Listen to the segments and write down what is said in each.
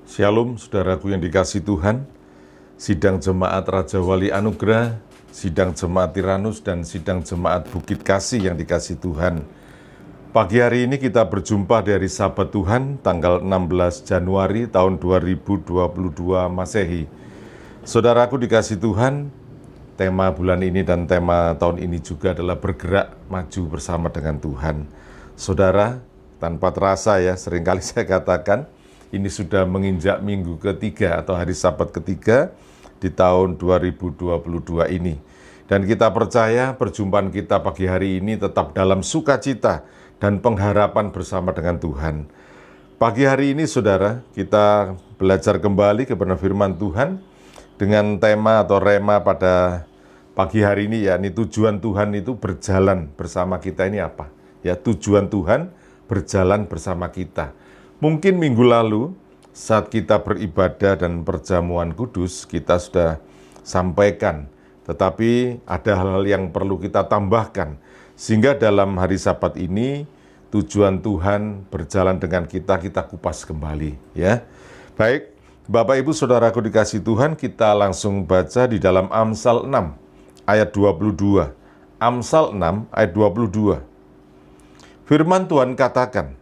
Shalom, saudaraku yang dikasihi Tuhan. Sidang Jemaat Raja Wali Anugerah, Sidang Jemaat Tiranus, dan Sidang Jemaat Bukit Kasih yang dikasihi Tuhan. Pagi hari ini kita berjumpa dari Sabat Tuhan, tanggal 16 Januari tahun 2022 Masehi. Saudaraku dikasihi Tuhan, tema bulan ini dan tema tahun ini juga adalah bergerak maju bersama dengan Tuhan. Saudara, tanpa terasa ya, seringkali saya katakan, ini sudah menginjak minggu ketiga atau hari Sabat ketiga di tahun 2022 ini. Dan kita percaya perjumpaan kita pagi hari ini tetap dalam sukacita dan pengharapan bersama dengan Tuhan. Pagi hari ini saudara, kita belajar kembali kepada firman Tuhan dengan tema atau rema pada pagi hari ini, yakni tujuan Tuhan itu berjalan bersama kita. Ini apa? Ya, tujuan Tuhan berjalan bersama kita. Mungkin minggu lalu saat kita beribadah dan perjamuan kudus kita sudah sampaikan, tetapi ada hal-hal yang perlu kita tambahkan sehingga dalam hari Sabat ini tujuan Tuhan berjalan dengan kita kupas kembali ya. Baik, Bapak Ibu Saudaraku dikasihi Tuhan, kita langsung baca di dalam Amsal 6 ayat 22. Amsal 6 ayat 22. Firman Tuhan katakan,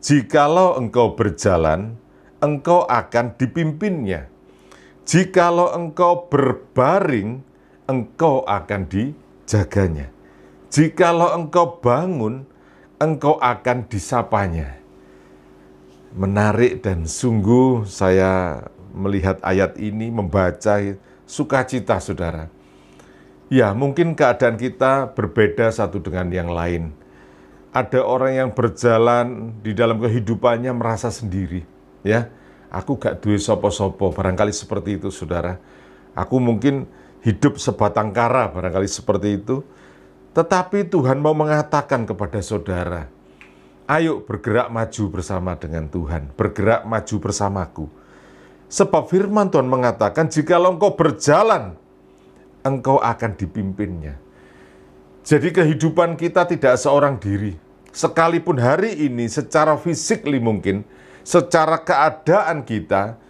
"Jikalau engkau berjalan, engkau akan dipimpinnya. Jikalau engkau berbaring, engkau akan dijaganya. Jikalau engkau bangun, engkau akan disapanya." Menarik dan sungguh saya melihat ayat ini, membaca sukacita saudara. Ya, mungkin keadaan kita berbeda satu dengan yang lain. Ada orang yang berjalan di dalam kehidupannya merasa sendiri, ya. Aku gak duwe sopo-sopo, barangkali seperti itu, saudara. Aku mungkin hidup sebatang kara, barangkali seperti itu. Tetapi Tuhan mau mengatakan kepada saudara, ayo bergerak maju bersama dengan Tuhan, bergerak maju bersamaku. Sebab firman Tuhan mengatakan, jikalau engkau berjalan, engkau akan dipimpinnya. Jadi kehidupan kita tidak seorang diri. Sekalipun hari ini secara fisik mungkin, secara keadaan kita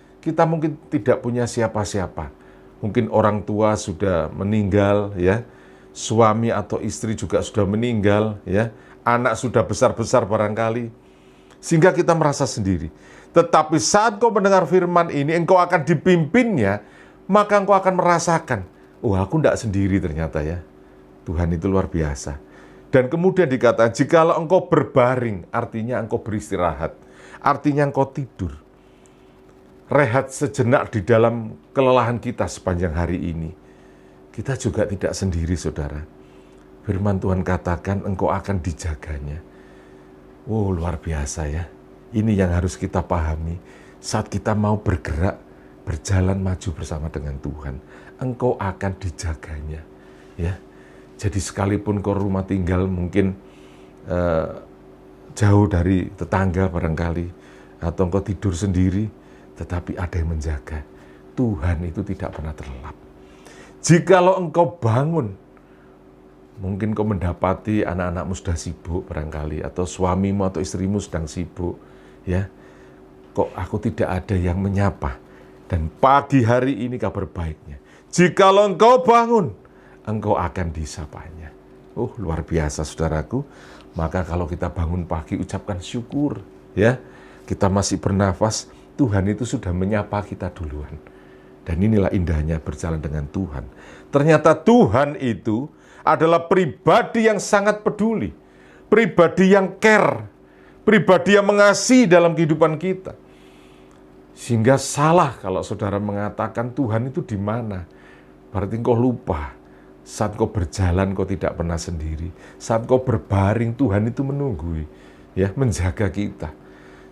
mungkin tidak punya siapa-siapa. Mungkin orang tua sudah meninggal ya, suami atau istri juga sudah meninggal ya, anak sudah besar-besar barangkali. Sehingga kita merasa sendiri. Tetapi saat kau mendengar firman ini, engkau akan dipimpinnya, maka engkau akan merasakan, oh aku tidak sendiri ternyata ya. Tuhan itu luar biasa. Dan kemudian dikatakan, jikalau engkau berbaring, artinya engkau beristirahat. Artinya engkau tidur. Rehat sejenak di dalam kelelahan kita sepanjang hari ini. Kita juga tidak sendiri, saudara. Firman Tuhan katakan, engkau akan dijaganya. Oh, luar biasa ya. Ini yang harus kita pahami. Saat kita mau bergerak, berjalan maju bersama dengan Tuhan, engkau akan dijaganya. Ya. Jadi sekalipun kau rumah tinggal mungkin jauh dari tetangga barangkali, atau engkau tidur sendiri, tetapi ada yang menjaga. Tuhan itu tidak pernah terlelap. Jikalau engkau bangun, mungkin kau mendapati anak-anakmu sudah sibuk barangkali, atau suamimu atau istrimu sedang sibuk, ya. Kok aku tidak ada yang menyapa? Dan pagi hari ini kabar baiknya, jikalau engkau bangun, engkau akan disapanya. Oh, luar biasa saudaraku. Maka kalau kita bangun pagi ucapkan syukur ya. Kita masih bernafas, Tuhan itu sudah menyapa kita duluan. Dan inilah indahnya berjalan dengan Tuhan. Ternyata Tuhan itu adalah pribadi yang sangat peduli. Pribadi yang care. Pribadi yang mengasihi dalam kehidupan kita. Sehingga salah kalau saudara mengatakan Tuhan itu di mana. Berarti engkau lupa. Saat kau berjalan, kau tidak pernah sendiri. Saat kau berbaring, Tuhan itu menunggu, ya, menjaga kita.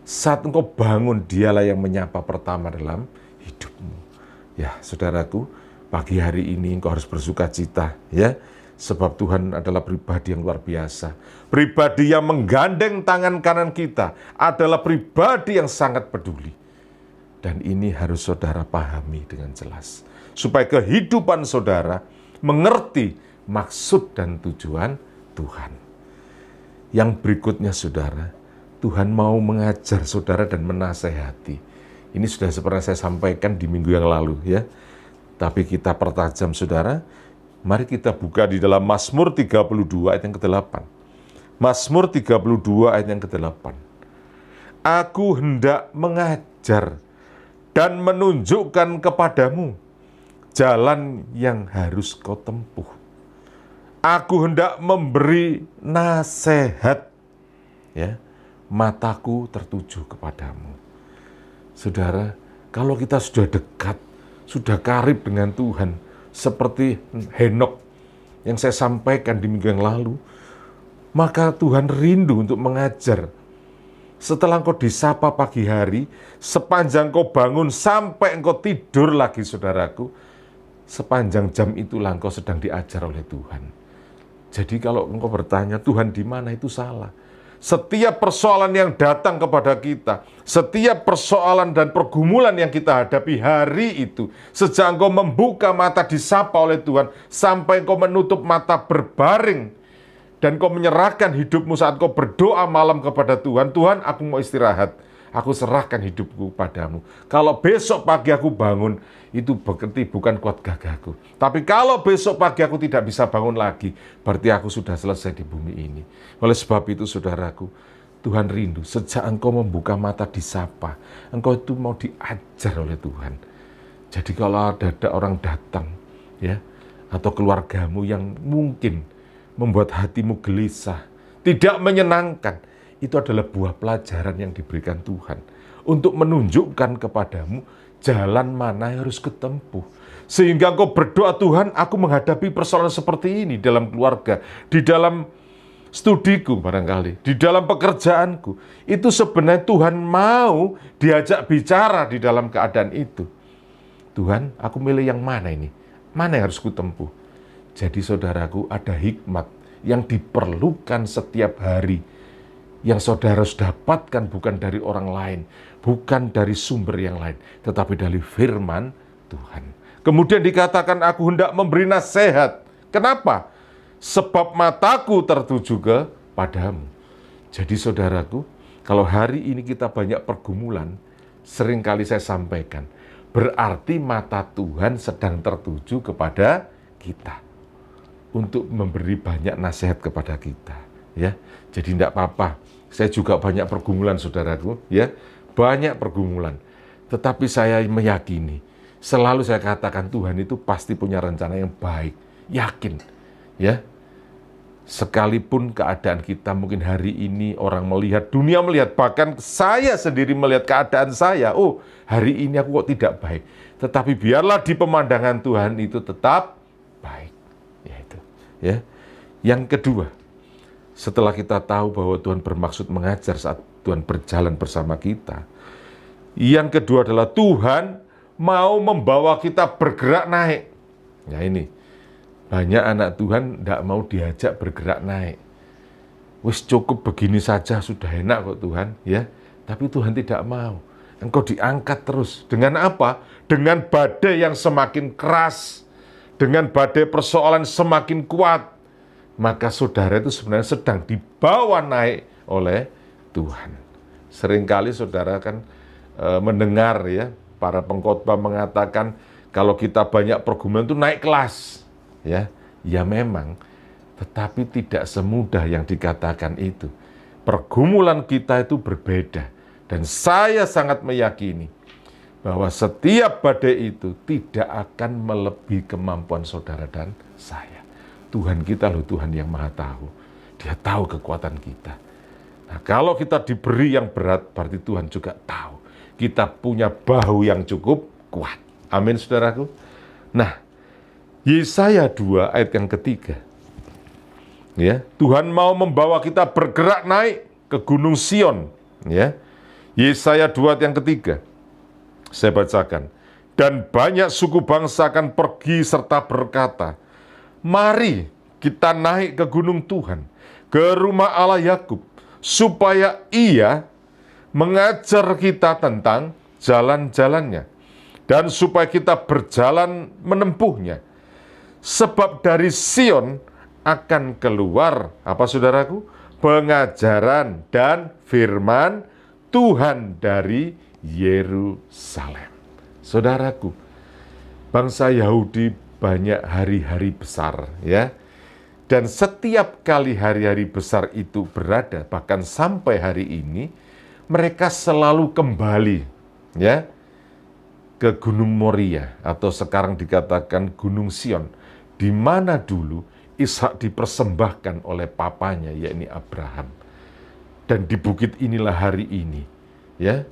Saat engkau bangun, Dialah yang menyapa pertama dalam hidupmu. Ya, saudaraku, pagi hari ini engkau harus bersukacita, ya, sebab Tuhan adalah pribadi yang luar biasa. Pribadi yang menggandeng tangan kanan kita adalah pribadi yang sangat peduli. Dan ini harus saudara pahami dengan jelas, supaya kehidupan saudara mengerti maksud dan tujuan Tuhan. Yang berikutnya saudara, Tuhan mau mengajar saudara dan menasehati. Ini sudah seperti saya sampaikan di minggu yang lalu ya. Tapi kita pertajam saudara, mari kita buka di dalam Mazmur 32 ayat yang ke-8. Mazmur 32 ayat yang ke-8. Aku hendak mengajar dan menunjukkan kepadamu jalan yang harus kau tempuh. Aku hendak memberi nasihat, ya, mataku tertuju kepadamu. Saudara, kalau kita sudah dekat, sudah karib dengan Tuhan, seperti Henok yang saya sampaikan di minggu yang lalu, maka Tuhan rindu untuk mengajar. Setelah engkau disapa pagi hari, sepanjang kau bangun sampai engkau tidur lagi, saudaraku, sepanjang jam itulah engkau sedang diajar oleh Tuhan. Jadi kalau engkau bertanya, Tuhan di mana, itu salah. Setiap persoalan yang datang kepada kita, setiap persoalan dan pergumulan yang kita hadapi hari itu, sejak engkau membuka mata disapa oleh Tuhan, sampai engkau menutup mata berbaring, dan kau menyerahkan hidupmu saat kau berdoa malam kepada Tuhan, Tuhan aku mau istirahat, aku serahkan hidupku padamu. Kalau besok pagi aku bangun, itu berarti bukan kuat gagahku. Tapi kalau besok pagi aku tidak bisa bangun lagi, berarti aku sudah selesai di bumi ini. Oleh sebab itu saudaraku, Tuhan rindu sejak engkau membuka mata disapa, engkau itu mau diajar oleh Tuhan. Jadi kalau ada orang datang, ya, atau keluargamu yang mungkin membuat hatimu gelisah, tidak menyenangkan, itu adalah buah pelajaran yang diberikan Tuhan untuk menunjukkan kepadamu jalan mana yang harus ketempuh. Sehingga engkau berdoa, Tuhan, aku menghadapi persoalan seperti ini dalam keluarga, di dalam studiku barangkali, di dalam pekerjaanku. Itu sebenarnya Tuhan mau diajak bicara di dalam keadaan itu. Tuhan, aku milih yang mana ini? Mana yang harus kutempuh? Jadi saudaraku, ada hikmat yang diperlukan setiap hari, yang saudara harus dapatkan bukan dari orang lain, bukan dari sumber yang lain, tetapi dari firman Tuhan. Kemudian dikatakan, aku hendak memberi nasihat. Kenapa? Sebab mataku tertuju kepadamu. Jadi saudaraku, kalau hari ini kita banyak pergumulan, seringkali saya sampaikan, berarti mata Tuhan sedang tertuju kepada kita untuk memberi banyak nasihat kepada kita, ya. Jadi tidak apa-apa. Saya juga banyak pergumulan, saudaraku, ya. Banyak pergumulan. Tetapi saya meyakini, selalu saya katakan Tuhan itu pasti punya rencana yang baik. Yakin, ya. Sekalipun keadaan kita mungkin hari ini orang melihat, dunia melihat, bahkan saya sendiri melihat keadaan saya, oh hari ini aku kok tidak baik. Tetapi biarlah di pemandangan Tuhan itu tetap baik. Ya. Yang kedua, setelah kita tahu bahwa Tuhan bermaksud mengajar saat Tuhan berjalan bersama kita, yang kedua adalah Tuhan mau membawa kita bergerak naik. Nah ini, banyak anak Tuhan tidak mau diajak bergerak naik. Wis cukup begini saja sudah enak kok Tuhan, ya. Tapi Tuhan tidak mau. Engkau diangkat terus. Dengan apa? Dengan badai yang semakin keras, dengan badai persoalan semakin kuat, maka saudara itu sebenarnya sedang dibawa naik oleh Tuhan. Seringkali saudara kan mendengar ya, para pengkhotbah mengatakan kalau kita banyak pergumulan itu naik kelas. Ya memang, tetapi tidak semudah yang dikatakan itu. Pergumulan kita itu berbeda, dan saya sangat meyakini bahwa setiap badai itu tidak akan melebihi kemampuan saudara dan saya. Tuhan kita loh, Tuhan yang maha tahu. Dia tahu kekuatan kita. Nah, kalau kita diberi yang berat, berarti Tuhan juga tahu kita punya bahu yang cukup kuat. Amin, saudaraku. Nah, Yesaya 2 ayat yang ketiga. Ya, Tuhan mau membawa kita bergerak naik ke Gunung Sion. Ya, Yesaya 2 ayat yang ketiga. Saya bacakan. Dan banyak suku bangsa akan pergi serta berkata, mari kita naik ke gunung Tuhan, ke rumah Allah Yakub, supaya Ia mengajar kita tentang jalan-jalannya, dan supaya kita berjalan menempuhnya. Sebab dari Sion akan keluar, apa saudaraku? Pengajaran dan firman Tuhan dari Yerusalem. Saudaraku, bangsa Yahudi banyak hari-hari besar, ya. Dan setiap kali hari-hari besar itu berada, bahkan sampai hari ini, mereka selalu kembali, ya, ke Gunung Moria, atau sekarang dikatakan Gunung Sion, di mana dulu Ishak dipersembahkan oleh papanya, yakni Abraham. Dan di bukit inilah hari ini, ya,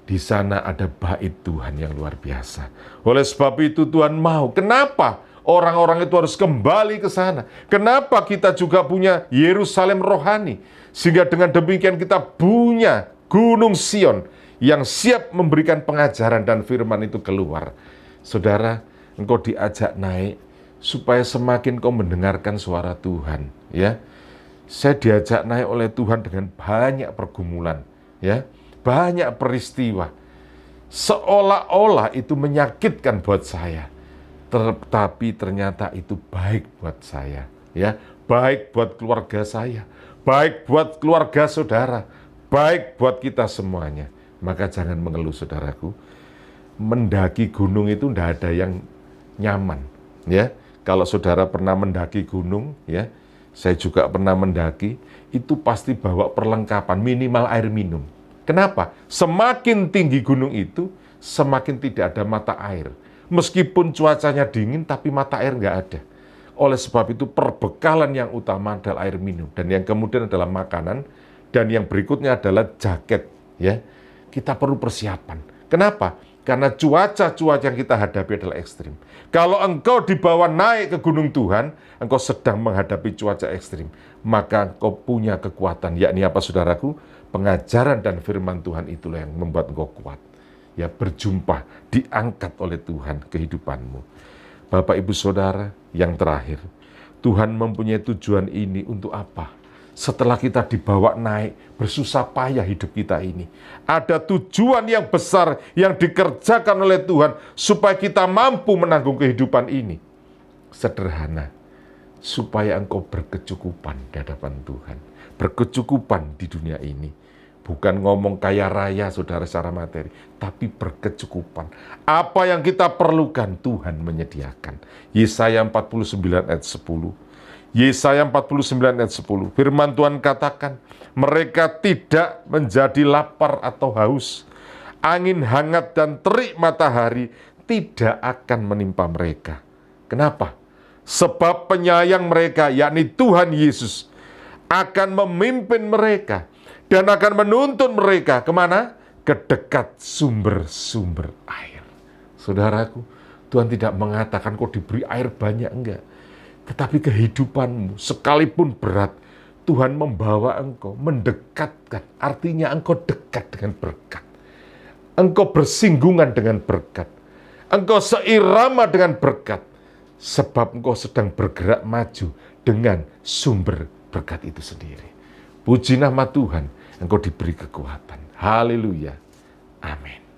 di sana ada bait Tuhan yang luar biasa. Oleh sebab itu Tuhan mau. Kenapa orang-orang itu harus kembali ke sana? Kenapa kita juga punya Yerusalem rohani? Sehingga dengan demikian kita punya Gunung Sion yang siap memberikan pengajaran dan firman itu keluar. Saudara, engkau diajak naik supaya semakin kau mendengarkan suara Tuhan, ya. Saya diajak naik oleh Tuhan dengan banyak pergumulan, ya, banyak peristiwa. Seolah-olah itu menyakitkan buat saya, tetapi ternyata itu baik buat saya, ya, baik buat keluarga saya, baik buat keluarga saudara, baik buat kita semuanya. Maka jangan mengeluh, saudaraku. Mendaki gunung itu tidak ada yang nyaman, ya. Kalau saudara pernah mendaki gunung, ya, saya juga pernah mendaki, itu pasti bawa perlengkapan, minimal air minum. Kenapa? Semakin tinggi gunung itu, semakin tidak ada mata air. Meskipun cuacanya dingin, tapi mata air nggak ada. Oleh sebab itu, perbekalan yang utama adalah air minum. Dan yang kemudian adalah makanan. Dan yang berikutnya adalah jaket. Ya, kita perlu persiapan. Kenapa? Karena cuaca-cuaca yang kita hadapi adalah ekstrim. Kalau engkau dibawa naik ke gunung Tuhan, engkau sedang menghadapi cuaca ekstrim. Maka engkau punya kekuatan. Yakni apa, saudaraku? Pengajaran dan firman Tuhan itulah yang membuat engkau kuat. Ya, berjumpa, diangkat oleh Tuhan kehidupanmu. Bapak, Ibu, Saudara, yang terakhir, Tuhan mempunyai tujuan ini untuk apa? Setelah kita dibawa naik, bersusah payah hidup kita ini. Ada tujuan yang besar yang dikerjakan oleh Tuhan supaya kita mampu menanggung kehidupan ini. Sederhana, supaya engkau berkecukupan di hadapan Tuhan. Berkecukupan di dunia ini. Bukan ngomong kaya raya, saudara, secara materi, tapi berkecukupan. Apa yang kita perlukan, Tuhan menyediakan. Yesaya 49 ayat 10. Yesaya 49 ayat 10. Firman Tuhan katakan, mereka tidak menjadi lapar atau haus. Angin hangat dan terik matahari tidak akan menimpa mereka. Kenapa? Sebab penyayang mereka, yakni Tuhan Yesus, akan memimpin mereka dan akan menuntun mereka kemana? Ke dekat sumber-sumber air. Saudaraku, Tuhan tidak mengatakan kau diberi air banyak, enggak. Tetapi kehidupanmu sekalipun berat, Tuhan membawa engkau, mendekatkan. Artinya engkau dekat dengan berkat. Engkau bersinggungan dengan berkat. Engkau seirama dengan berkat. Sebab engkau sedang bergerak maju dengan sumber berkat itu sendiri. Puji nama Tuhan, engkau diberi kekuatan. Haleluya. Amin.